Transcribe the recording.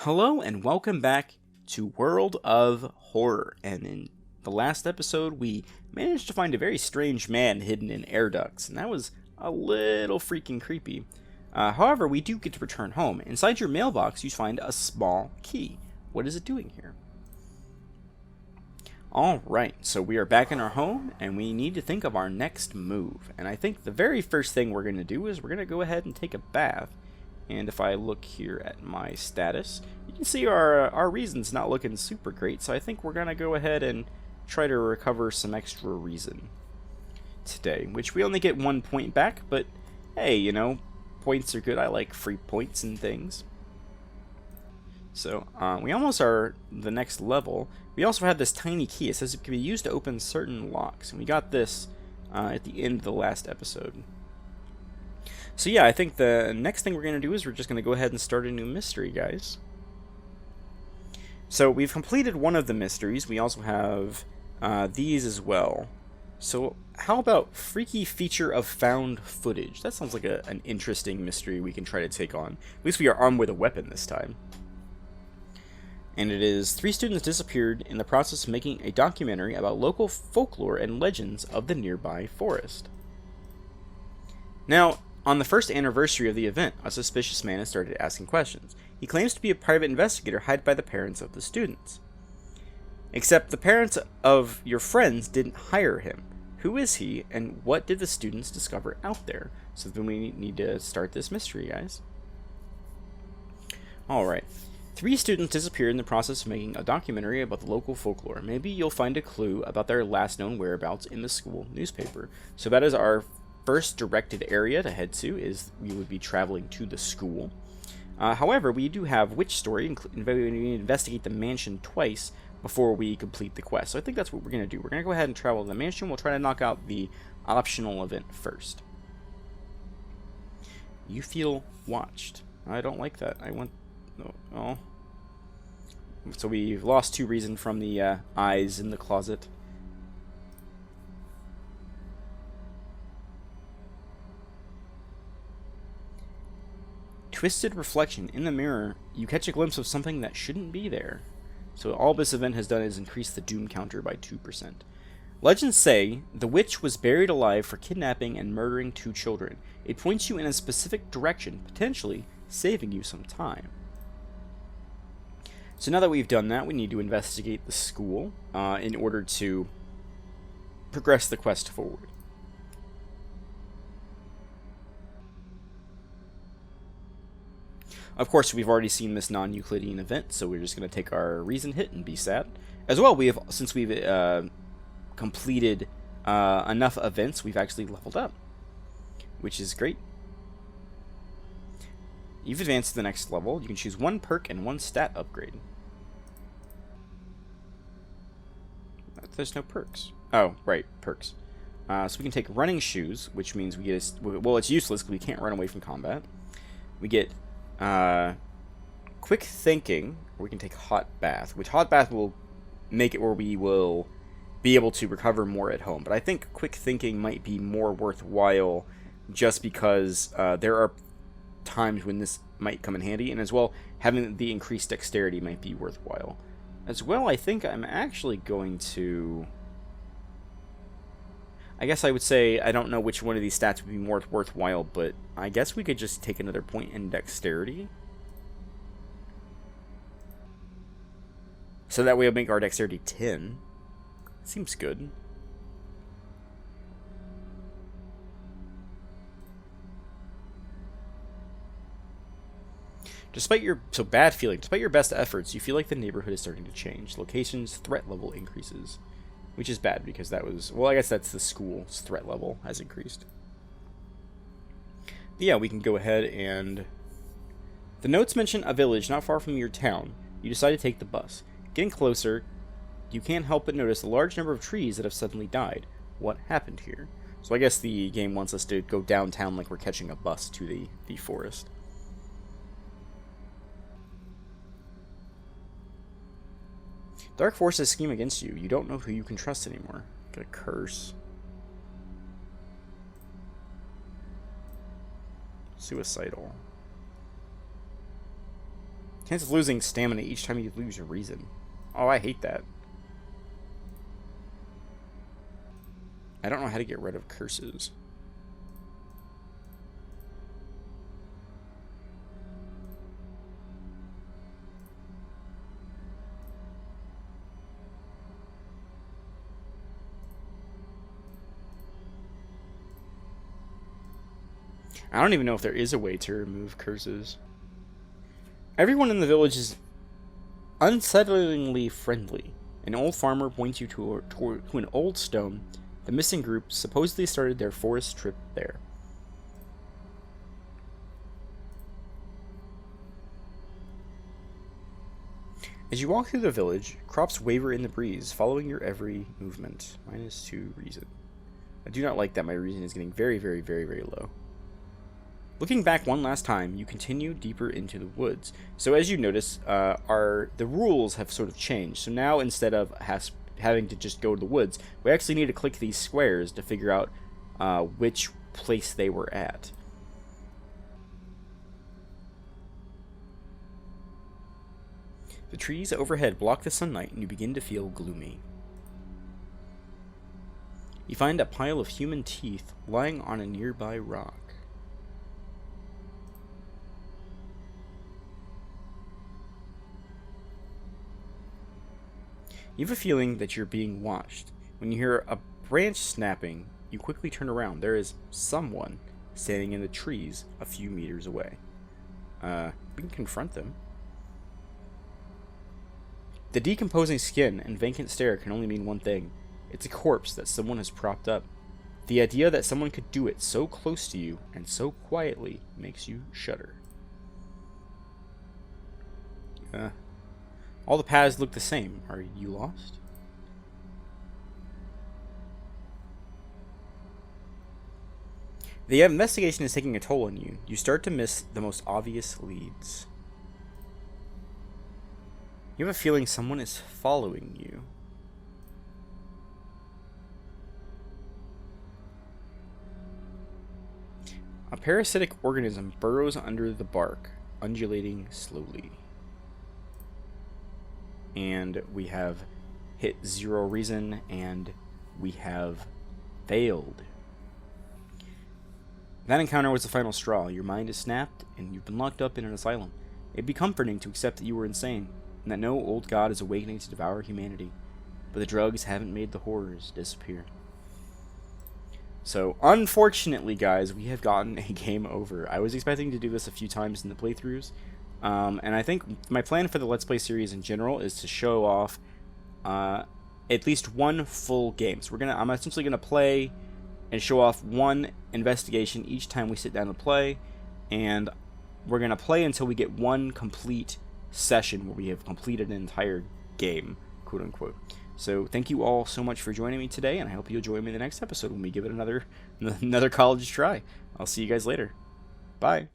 Hello and welcome back to World of Horror. And in the last episode, we managed to find a very strange man hidden in air ducts, and that was a little freaking creepy. However, we do get to return home. Inside your mailbox, you find a small key. What is it doing here? Alright, so we are back in our home, and we need to think of our next move. And I think the very first thing we're going to do is we're going to go ahead and take a bath. And if I look here at my status, you can see our reason's not looking super great, so I think we're going to go ahead and try to recover some extra reason today, which we only get 1 point back, but hey, you know, points are good. I like free points and things. So, we almost are the next level. We also have this tiny key. It says it can be used to open certain locks, and we got this at the end of the last episode. So yeah, I think the next thing we're going to do is we're just going to go ahead and start a new mystery, guys. So we've completed one of the mysteries. We also have these as well. So how about freaky feature of found footage? That sounds like an interesting mystery we can try to take on. At least we are armed with a weapon this time. And it is 3 students disappeared in the process of making a documentary about local folklore and legends of the nearby forest. Now, on the first anniversary of the event, a suspicious man has started asking questions. He claims to be a private investigator hired by the parents of the students. Except the parents of your friends didn't hire him. Who is he, and what did the students discover out there? So then we need to start this mystery, guys. Alright. 3 students disappeared in the process of making a documentary about the local folklore. Maybe you'll find a clue about their last known whereabouts in the school newspaper. So that is our first directed area to head to, is we would be traveling to the school. However, we do have Witch Story, we investigate the mansion twice before we complete the quest. So I think that's what we're going to do. We're going to go ahead and travel to the mansion. We'll try to knock out the optional event first. You feel watched. I don't like that. I want... Oh. So we've lost 2 reason from the eyes in the closet. Twisted reflection. In the mirror, you catch a glimpse of something that shouldn't be there. So all this event has done is increase the doom counter by 2%. Legends say the witch was buried alive for kidnapping and murdering 2 children. It points you in a specific direction, potentially saving you some time. So now that we've done that, we need to investigate the school in order to progress the quest forward. Of course, we've already seen this non-Euclidean event, so we're just going to take our reason hit and be sad. As well, since we've completed enough events, we've actually leveled up, which is great. You've advanced to the next level. You can choose 1 perk and 1 stat upgrade. There's no perks. Oh, right, perks. So we can take running shoes, which means we get well, it's useless because we can't run away from combat. We get quick thinking, or we can take hot bath, which hot bath will make it where we will be able to recover more at home. But I think quick thinking might be more worthwhile just because there are times when this might come in handy, and as well, having the increased dexterity might be worthwhile. As well, I think I'm actually going to... I guess I would say I don't know which one of these stats would be more worthwhile, but I guess we could just take another point in dexterity. So that way it'll make our dexterity 10. Seems good. Despite your best efforts, you feel like the neighborhood is starting to change. Location's threat level increases. Which is bad, because that was... Well, I guess that's the school's threat level has increased. But yeah, we can go ahead and... The notes mention a village not far from your town. You decide to take the bus. Getting closer, you can't help but notice a large number of trees that have suddenly died. What happened here? So I guess the game wants us to go downtown like we're catching a bus to the forest. Dark forces scheme against you. You don't know who you can trust anymore. Get a curse. Suicidal. Chance of losing stamina each time you lose your reason. Oh, I hate that. I don't know how to get rid of curses. I don't even know if there is a way to remove curses. Everyone in the village is unsettlingly friendly. An old farmer points you to an old stone. The missing group supposedly started their forest trip there. As you walk through the village, crops waver in the breeze, following your every movement. -2 reason. I do not like that my reason is getting very, very, very, very low. Looking back one last time, you continue deeper into the woods. So as you notice, the rules have sort of changed. So now instead of having to just go to the woods, we actually need to click these squares to figure out which place they were at. The trees overhead block the sunlight and you begin to feel gloomy. You find a pile of human teeth lying on a nearby rock. You have a feeling that you're being watched. When you hear a branch snapping, you quickly turn around. There is someone standing in the trees a few meters away. We can confront them. The decomposing skin and vacant stare can only mean one thing. It's a corpse that someone has propped up. The idea that someone could do it so close to you and so quietly makes you shudder. All the paths look the same. Are you lost? The investigation is taking a toll on you. You start to miss the most obvious leads. You have a feeling someone is following you. A parasitic organism burrows under the bark, undulating slowly. And we have hit 0 reason, and we have failed. That encounter was the final straw. Your mind is snapped, and you've been locked up in an asylum. It'd be comforting to accept that you were insane, and that no old god is awakening to devour humanity. But the drugs haven't made the horrors disappear. So, unfortunately, guys, we have gotten a game over. I was expecting to do this a few times in the playthroughs. And I think my plan for the Let's Play series in general is to show off at least one full game. So I'm essentially gonna play and show off one investigation each time we sit down to play, and we're gonna play until we get one complete session where we have completed an entire game, quote unquote. So thank you all so much for joining me today, and I hope you'll join me in the next episode when we give it another college try. I'll see you guys later. Bye.